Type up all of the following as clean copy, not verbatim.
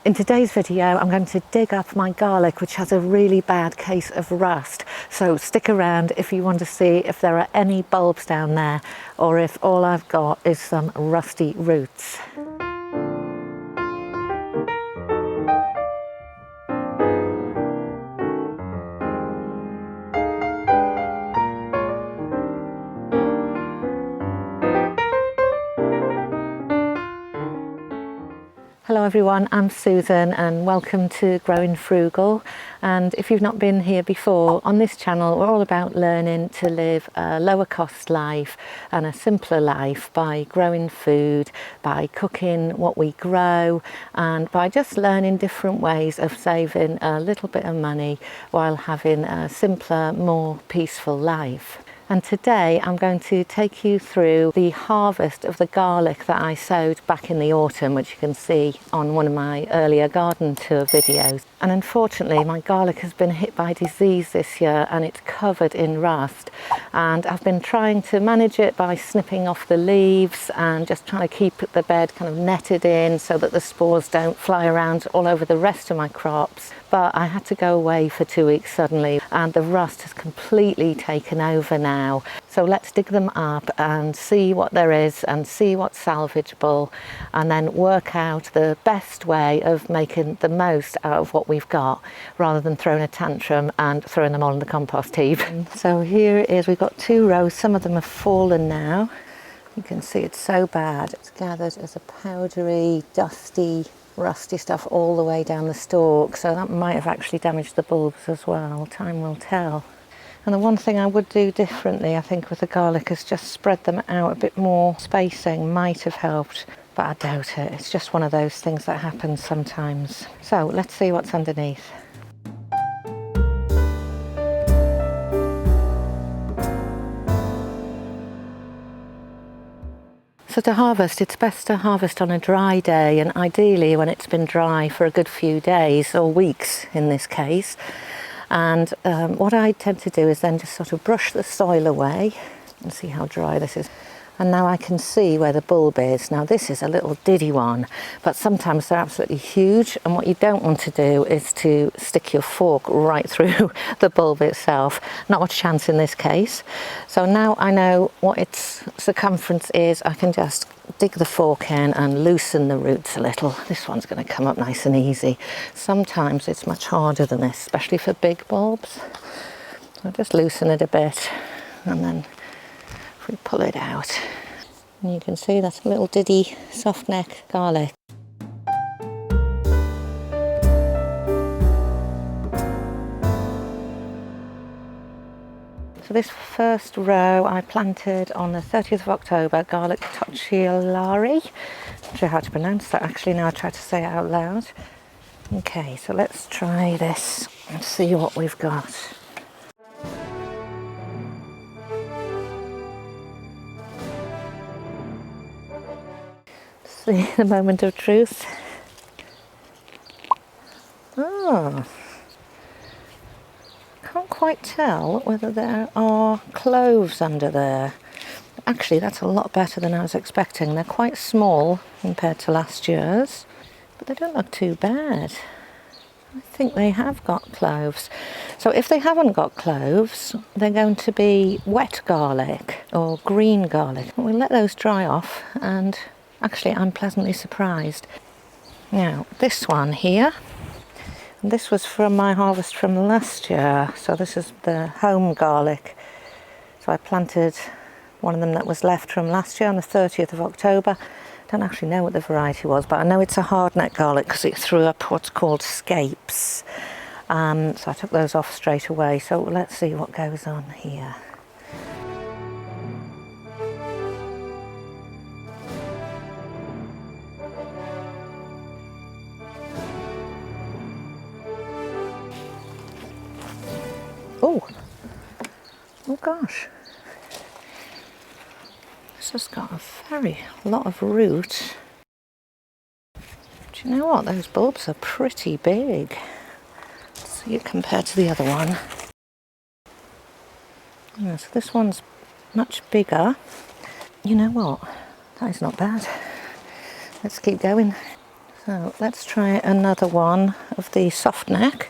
In today's video, I'm going to dig up my garlic, which has a really bad case of rust. So stick around if you want to see if there are any bulbs down there, or if all I've got is some rusty roots. Hello everyone, I'm Susan and welcome to Growing Frugal. And if you've not been here before, on this channel we're all about learning to live a lower cost life and a simpler life by growing food, by cooking what we grow, and by just learning different ways of saving a little bit of money while having a simpler, more peaceful life. And today I'm going to take you through the harvest of the garlic that I sowed back in the autumn, which you can see on one of my earlier garden tour videos. And unfortunately my garlic has been hit by disease this year and it's covered in rust. And I've been trying to manage it by snipping off the leaves and just trying to keep the bed kind of netted in so that the spores don't fly around all over the rest of my crops. But I had to go away for 2 weeks suddenly and the rust has completely taken over now. So let's dig them up and see what there is and see what's salvageable, and then work out the best way of making the most out of what we've got, rather than throwing a tantrum and throwing them all in the compost heap. So here it is, we've got 2 rows. Some of them have fallen now. You can see it's so bad. It's gathered as a powdery, dusty, rusty stuff all the way down the stalk, so that might have actually damaged the bulbs as well. Time will tell. And the one thing I would do differently, I think, with the garlic is just spread them out. A bit more spacing might have helped, but I doubt it. It's just one of those things that happens sometimes. So let's see what's underneath. So to harvest, it's best to harvest on a dry day, and ideally when it's been dry for a good few days or weeks in this case. And what I tend to do is then just sort of brush the soil away and see how dry this is. And now I can see where the bulb is. Now this is a little diddy one, but sometimes they're absolutely huge, and what you don't want to do is to stick your fork right through the bulb itself. Not much chance in this case. So now I know what its circumference is, I can just dig the fork in and loosen the roots a little. This one's going to come up nice and easy. Sometimes it's much harder than this, especially for big bulbs. So just loosen it a bit, and then we pull it out, and you can see that's a little diddy soft neck garlic. So this first row I planted on the 30th of October, garlic tocciolari. Not sure how to pronounce that actually, now I try to say it out loud. Okay, so let's try this and see what we've got. See the moment of truth. Oh, can't quite tell whether there are cloves under there. Actually, that's a lot better than I was expecting. They're quite small compared to last year's, but they don't look too bad. I think they have got cloves. So if they haven't got cloves, they're going to be wet garlic or green garlic. We'll let those dry off, and actually I'm pleasantly surprised. Now this one here, this was from my harvest from last year, so this is the home garlic. So I planted one of them that was left from last year on the 30th of October. Don't actually know what the variety was, but I know it's a hardneck garlic because it threw up what's called scapes. So I took those off straight away. So let's see what goes on here. Oh gosh, this has got a very lot of root. Do you know what, those bulbs are pretty big. Let's see it compared to the other one. Yeah, so this one's much bigger. You know what, that is not bad. Let's keep going. So let's try another one of the soft neck.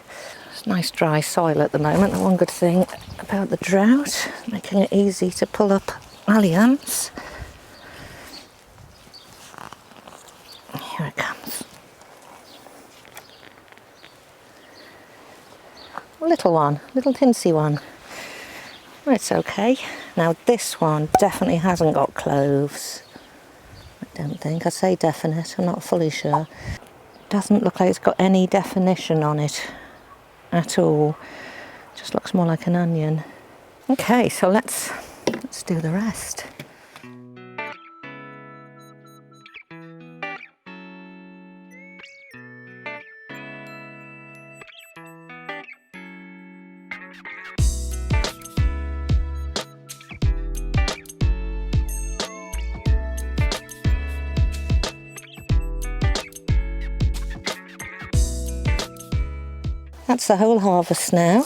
It's nice dry soil at the moment. The one good thing about the drought, making it easy to pull up alliums. Here it comes. A little one, little tinsy one. Well, it's okay. Now this one definitely hasn't got cloves. I don't think. I say definite, I'm not fully sure. Doesn't look like it's got any definition on it at all. Just looks more like an onion. Okay, so let's do the rest. That's the whole harvest now.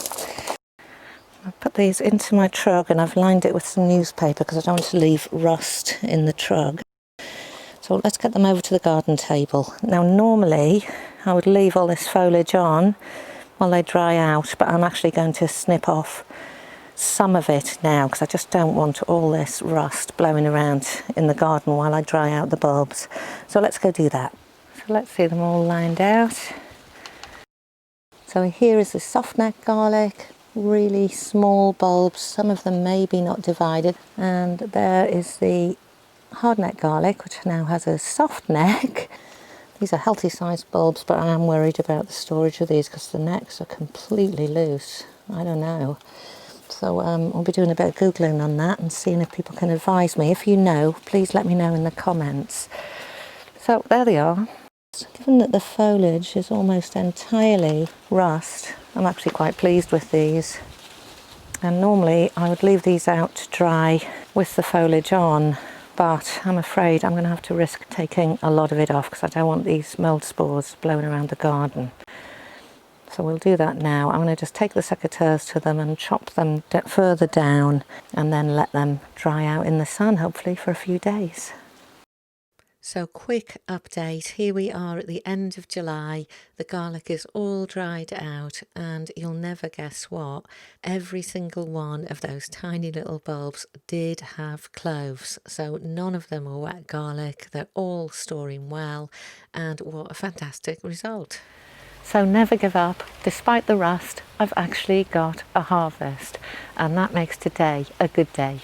I've put these into my trug and I've lined it with some newspaper because I don't want to leave rust in the trug. So let's get them over to the garden table. Now normally I would leave all this foliage on while they dry out, but I'm actually going to snip off some of it now because I just don't want all this rust blowing around in the garden while I dry out the bulbs. So let's go do that. So let's see them all lined out. So here is the soft neck garlic, really small bulbs, some of them maybe not divided. And there is the hard neck garlic, which now has a soft neck. These are healthy sized bulbs, but I am worried about the storage of these because the necks are completely loose. I don't know. So I'll be doing a bit of Googling on that and seeing if people can advise me. If you know, please let me know in the comments. So there they are. Given that the foliage is almost entirely rust, I'm actually quite pleased with these. And normally I would leave these out to dry with the foliage on, but I'm afraid I'm going to have to risk taking a lot of it off because I don't want these mould spores blowing around the garden. So we'll do that now. I'm going to just take the secateurs to them and chop them further down and then let them dry out in the sun, hopefully for a few days. So quick update, here we are at the end of July, the garlic is all dried out and you'll never guess what, every single one of those tiny little bulbs did have cloves, so none of them were wet garlic, they're all storing well and what a fantastic result. So never give up, despite the rust, I've actually got a harvest and that makes today a good day.